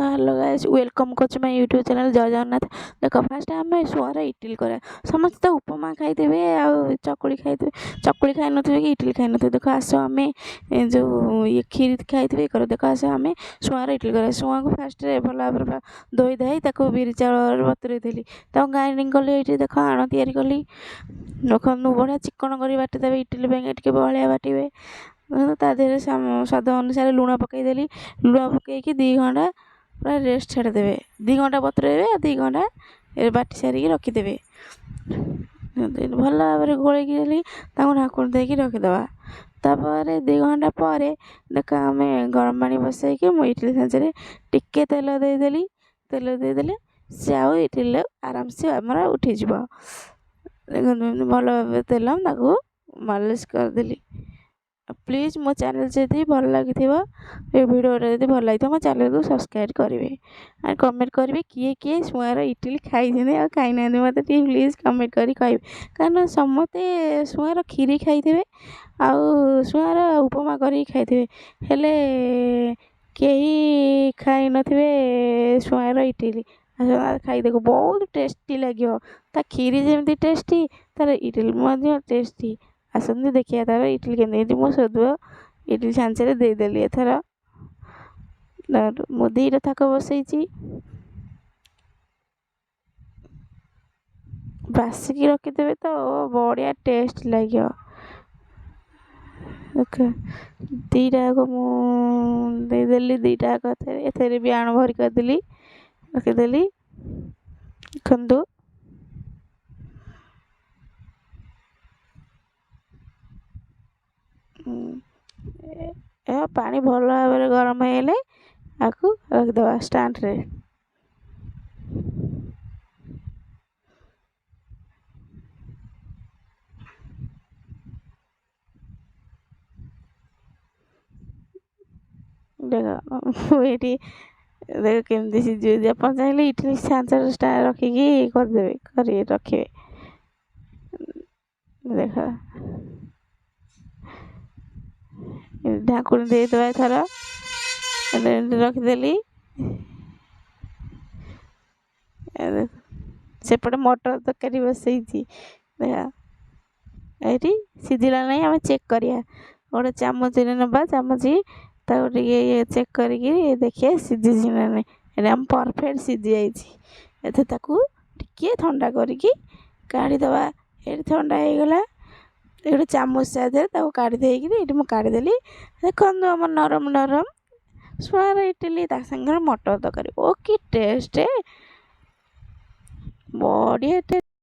Hello guys welcome कर my YouTube channel जय जगन्नाथ। देख फास्ट आम सुअर इडली करा समस्त तो उपमा खाई आ चकुली खाई चकुली खाई न कि इडली खाई न देख आस आम जो ये खीर खाई कर देख आस आम सुअर इडली करा सुआ को फास्ट भल भाव धोई धाई बिरी चाउल बतुरे देली ग्राइंडिंग कली ये देख आण तैयारी कली देखो बढ़िया चिकन कर बाटिदेवे इडली टे बहलिया बाटे ता देहरे स्वाद अनुसार लुण पकईदेली लुण पकईकि 2 घंटा पूरा रेस्ट छाड़देवे 2 घंटा बतुरेबे 2 घंटा बाटी सारिकी रखिदेवे भल भाव गोलैकी देली ढाकुण देकी रखिदेवा तापर 2 घंटा पर देख आम गरम पानी बसैकी मु इडली छाँचे टिके तेल देदेले से आउ इडली आराम से आमर उठीज भल भाव तेल मालिश करदेली। प्लीज मो चैनल जदि भल लगी ये वीडियो जदि भल लगी मो चैनल को सब्सक्राइब करेंगे और कमेंट करेंगे किए किए सुअर इडली खाई खाई ना मत प्लीज कमेंट करी कहे कारण समस्ते सुअर खीरी खाई आउ सुअर उपमा कर खाई हेले कहीं खाई नथिबे सुअर इडली खाई देखो बहुत टेस्टी लगे ता खीरी जमी टेस्टी तार इडली टेस्टी आसते देखिए तार इडली के मो सोधु इडली छाँचे देदेली एथर मु 2टा थाक बसई बासिकी रखिदेवे तो बढ़िया टेस्ट लगे ओके 2टा मुदेली 2टा एथे भी आण भरी करदेली रखिदेली खंदू पानी भल भाव गरम होले आपको रखिदेवा स्टैंड रे देख देख केमती सीझे आप चाहिए इडली छाँचा रखिकी करदेवे कर रखिए देख ढाकुण देदेवा एथर रखिदेली सेपटे मटर तरकारी बसई देखा ये सीझला नहीं आम चेक करिया गोटे चामच नवा चामच टे चेक करके देखिए सीझी ना नहीं आम परफेक्ट सीझी जाइए टे ठंडा करके काढ़ीदवा ये ठंडा होगला ये चामच साहाଯ୍य काढ़ी देकी मुझे काढ़ीदेली देखो आम नरम नरम सुअर इडली सागर मटर तरकारी ओ कि टेस्ट बढ़िया टेस्ट।